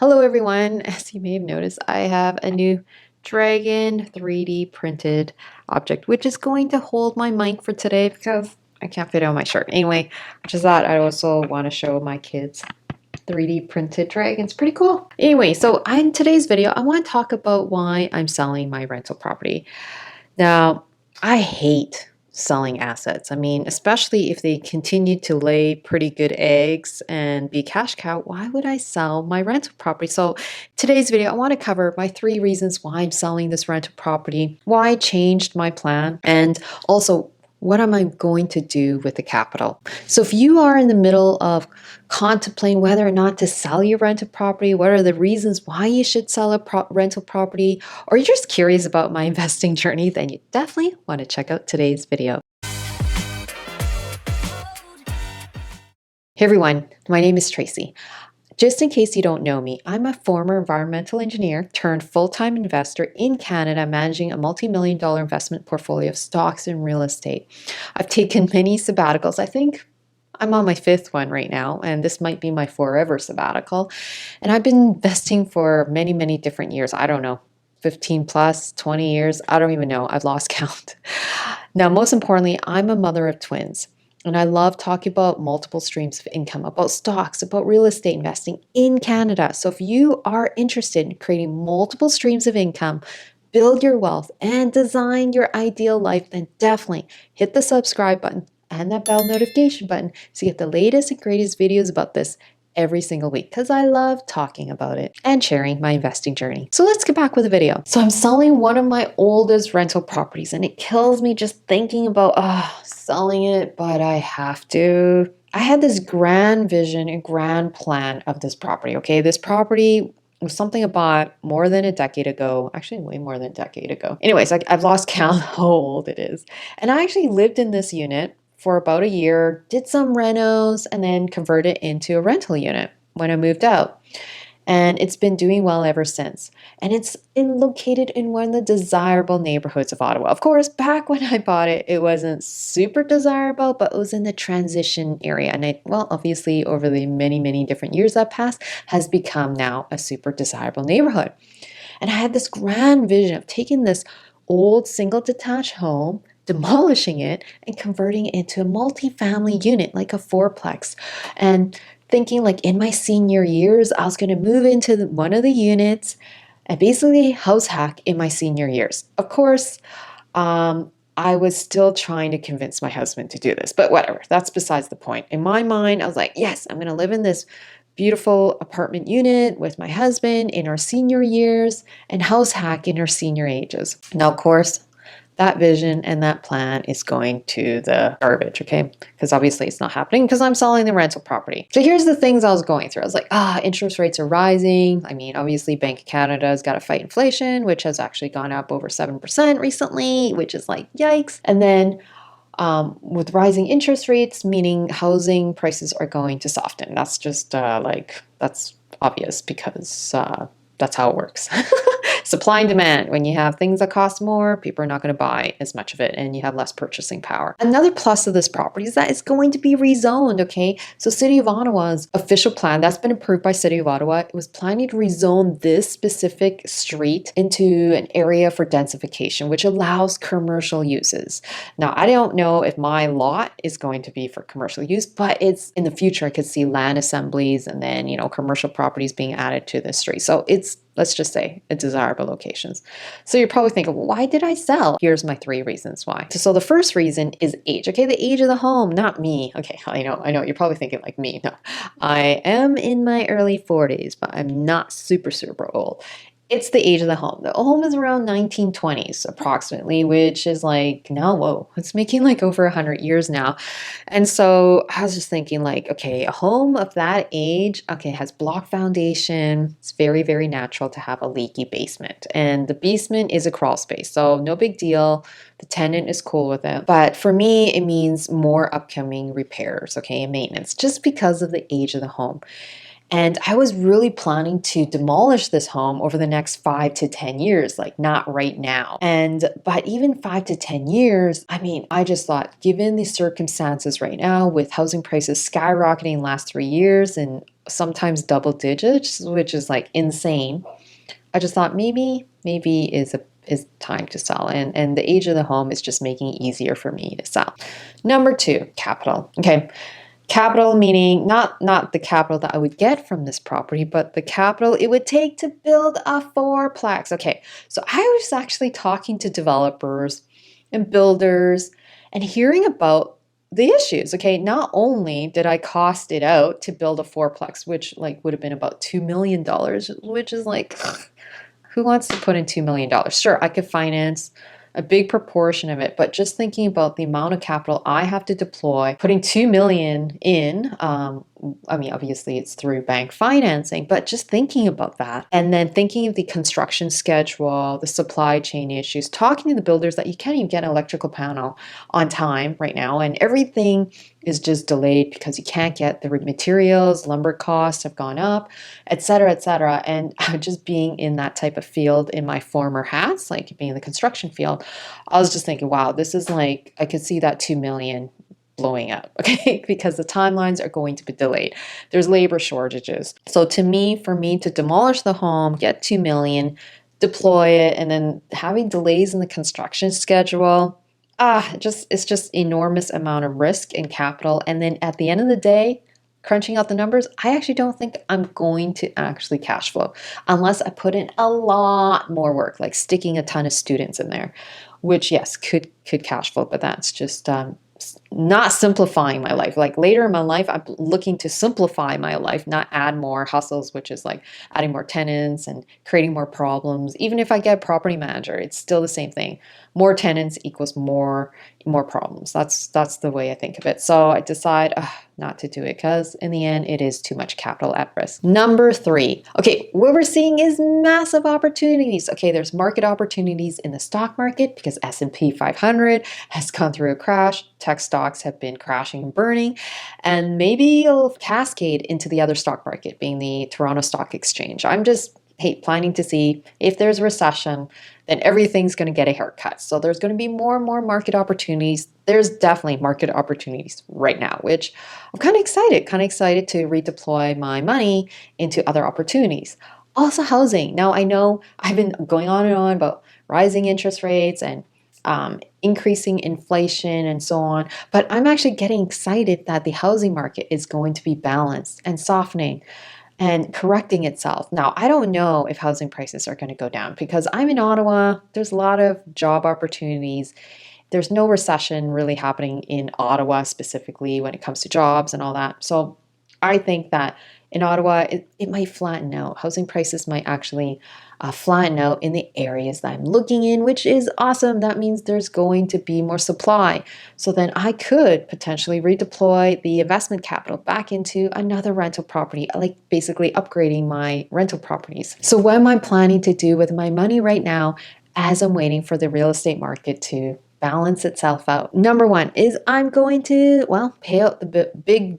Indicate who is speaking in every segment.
Speaker 1: Hello everyone. As you may have noticed, I have a new dragon 3D printed object, which is going to hold my mic for today because I can't fit it on my shirt. Anyway, I just thought I also want to show my kids 3D printed dragons. Pretty cool. Anyway, so in today's video, I want to talk about why I'm selling my rental property. Now, I hate selling assets. I mean, especially if they continue to lay pretty good eggs and be cash cow, why would I sell my rental property? So today's video, I want to cover my 3 reasons why I'm selling this rental property, why I changed my plan, and also what am I going to do with the capital? So if you are in the middle of contemplating whether or not to sell your rental property, what are the reasons why you should sell a rental property, or you're just curious about my investing journey, then you definitely want to check out today's video. Hey everyone, my name is Tracy. Just in case you don't know me, I'm a former environmental engineer turned full-time investor in Canada, managing a multi-million-dollar investment portfolio of stocks and real estate. I've taken many sabbaticals. I think I'm on my 5th one right now, and this might be my forever sabbatical. And I've been investing for many, many different years. I don't know, 15 plus, 20 years. I don't even know. I've lost count. Now, most importantly, I'm a mother of twins. And I love talking about multiple streams of income, about stocks, about real estate investing in Canada. So if you are interested in creating multiple streams of income, build your wealth, and design your ideal life, then definitely hit the subscribe button and that bell notification button to get the latest and greatest videos about this every single week, because I love talking about it and sharing my investing journey. So let's get back with the video. So I'm selling one of my oldest rental properties, and it kills me just thinking about selling it, but I have to. I had this grand vision and grand plan of this property. Okay, this property was something I bought more than a decade ago, actually way more than a decade ago. Anyways, I've lost count how old it is. And I actually lived in this unit for about a year, did some renos, and then converted it into a rental unit when I moved out. And it's been doing well ever since. And it's located in one of the desirable neighborhoods of Ottawa. Of course, back when I bought it, it wasn't super desirable, but it was in the transition area. And obviously, over the many, many different years that passed, has become now a super desirable neighborhood. And I had this grand vision of taking this old single detached home, demolishing it, and converting it into a multi-family unit, like a fourplex. And thinking like in my senior years, I was going to move into one of the units and basically house hack in my senior years. Of course, I was still trying to convince my husband to do this, but whatever, that's besides the point. In my mind, I was like, yes, I'm going to live in this beautiful apartment unit with my husband in our senior years and house hack in our senior ages. Now, of course, that vision and that plan is going to the garbage, okay? Because obviously it's not happening because I'm selling the rental property. So here's the things I was going through. I was like, interest rates are rising. I mean, obviously Bank of Canada has got to fight inflation, which has actually gone up over 7% recently, which is like, yikes. And then with rising interest rates, meaning housing prices are going to soften. That's just that's obvious because that's how it works. Supply and demand. When you have things that cost more, people are not going to buy as much of it and you have less purchasing power. Another plus of this property is that it's going to be rezoned, okay? So City of Ottawa's official plan, that's been approved by City of Ottawa, it was planning to rezone this specific street into an area for densification, which allows commercial uses. Now, I don't know if my lot is going to be for commercial use, but it's in the future, I could see land assemblies and then, commercial properties being added to this street. So it's, let's just say, a desirable locations. So you're probably thinking, well, why did I sell? Here's my 3 reasons why. So the first reason is age. Okay, the age of the home, not me. Okay, I know. You're probably thinking like me. No, I am in my early 40s, but I'm not super, super old. It's the age of the home. The home is around 1920s approximately, which is like, now, whoa, it's making like over 100 years now. And so I was just thinking like, okay, a home of that age, okay, has block foundation. It's very, very natural to have a leaky basement. And the basement is a crawl space, so no big deal. The tenant is cool with it. But for me, it means more upcoming repairs, okay, and maintenance, just because of the age of the home. And I was really planning to demolish this home over the next 5 to 10 years, like not right now. But even 5 to 10 years, I mean, I just thought, given the circumstances right now with housing prices skyrocketing last 3 years and sometimes double digits, which is like insane. I just thought maybe is time to sell, and the age of the home is just making it easier for me to sell. Number two, capital. Okay. Capital meaning not the capital that I would get from this property, but the capital it would take to build a fourplex. Okay, so I was actually talking to developers and builders and hearing about the issues. Okay, not only did I cost it out to build a fourplex, which like would have been about $2 million, which is like who wants to put in $2 million? Sure, I could finance a big proportion of it, but just thinking about the amount of capital I have to deploy, putting 2 million in, I mean, obviously it's through bank financing, but just thinking about that and then thinking of the construction schedule, the supply chain issues, talking to the builders that you can't even get an electrical panel on time right now, and everything is just delayed because you can't get the materials, lumber costs have gone up, et cetera, et cetera. And just being in that type of field in my former hats, like being in the construction field, I was just thinking, wow, this is like, I could see that 2 million blowing up, okay, because the timelines are going to be delayed. There's labor shortages. So to me, for me to demolish the home, get 2 million, deploy it, and then having delays in the construction schedule, it's just enormous amount of risk and capital. And then at the end of the day, crunching out the numbers, I actually don't think I'm going to actually cash flow unless I put in a lot more work, like sticking a ton of students in there, which yes, could cash flow, but that's just not simplifying my life. Like later in my life, I'm looking to simplify my life, not add more hustles, which is like adding more tenants and creating more problems. Even if I get a property manager, it's still the same thing. More tenants equals more problems. That's the way I think of it. So I decide not to do it because in the end, it is too much capital at risk. Number three, okay, what we're seeing is massive opportunities. Okay, there's market opportunities in the stock market because S&P 500 has gone through a crash. Tech stocks have been crashing and burning, and maybe it'll cascade into the other stock market, being the Toronto Stock Exchange. I'm just planning to see if there's a recession, then everything's going to get a haircut. So there's going to be more and more market opportunities. There's definitely market opportunities right now, which I'm kind of excited to redeploy my money into other opportunities. Also housing. Now I know I've been going on and on about rising interest rates and increasing inflation and so on, but I'm actually getting excited that the housing market is going to be balanced and softening and correcting itself. Now, I don't know if housing prices are going to go down because I'm in Ottawa. There's a lot of job opportunities. There's no recession really happening in Ottawa specifically when it comes to jobs and all that. So I think that in Ottawa, it might flatten out. Housing prices might actually flatten out in the areas that I'm looking in, which is awesome. That means there's going to be more supply. So then I could potentially redeploy the investment capital back into another rental property, like basically upgrading my rental properties. So what am I planning to do with my money right now as I'm waiting for the real estate market to balance itself out? Number one is I'm going to, pay out the big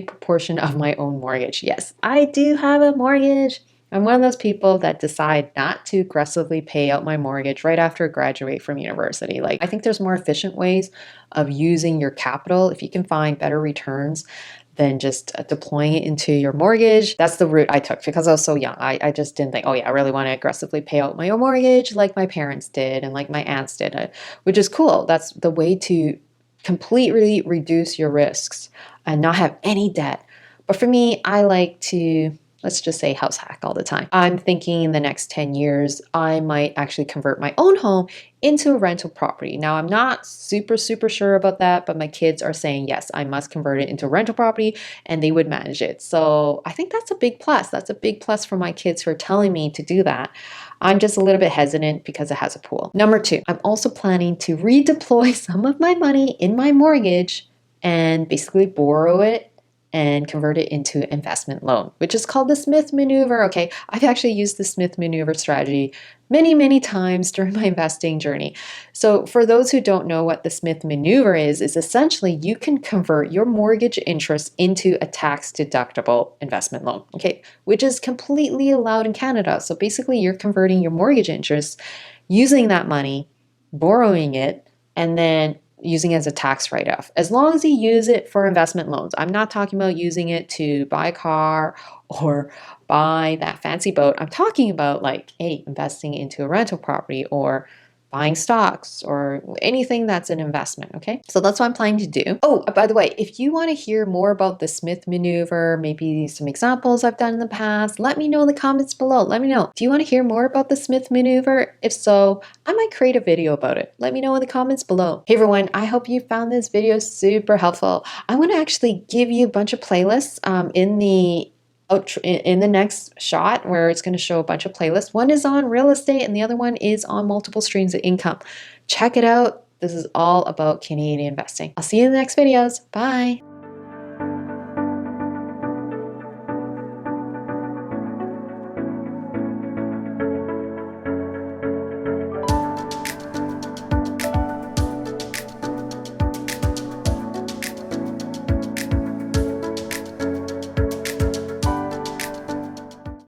Speaker 1: proportion of my own mortgage. Yes, I do have a mortgage. I'm one of those people that decide not to aggressively pay out my mortgage right after I graduate from university. Like, I think there's more efficient ways of using your capital if you can find better returns than just deploying it into your mortgage. That's the route I took because I was so young. I just didn't think, I really want to aggressively pay out my own mortgage like my parents did and like my aunts did, which is cool. That's the way to completely reduce your risks and not have any debt. But for me, I like to, let's just say, house hack all the time. I'm thinking in the next 10 years, I might actually convert my own home into a rental property. Now, I'm not super sure about that, but my kids are saying, yes, I must convert it into a rental property and they would manage it. So I think that's a big plus. That's a big plus for my kids who are telling me to do that. I'm just a little bit hesitant because it has a pool. Number two, I'm also planning to redeploy some of my money in my mortgage and basically borrow it and convert it into investment loan, which is called the Smith maneuver. Okay, I've actually used the Smith maneuver strategy many times during my investing journey. So for those who don't know what the Smith maneuver is essentially you can convert your mortgage interest into a tax deductible investment loan, okay, which is completely allowed in Canada. So basically you're converting your mortgage interest using that money, borrowing it, and then using it as a tax write-off, as long as you use it for investment loans. I'm not talking about using it to buy a car or buy that fancy boat. I'm talking about like, hey, investing into a rental property or buying stocks or anything that's an investment, okay? So that's what I'm planning to do. Oh, by the way, if you want to hear more about the Smith maneuver, maybe some examples I've done in the past, let me know in the comments below. Let me know. Do you want to hear more about the Smith maneuver? If so, I might create a video about it. Let me know in the comments below. Hey everyone, I hope you found this video super helpful. I want to actually give you a bunch of playlists in the next shot, where it's going to show a bunch of playlists. One is on real estate and the other one is on multiple streams of income. Check it out. This is all about Canadian investing. I'll see you in the next videos. Bye.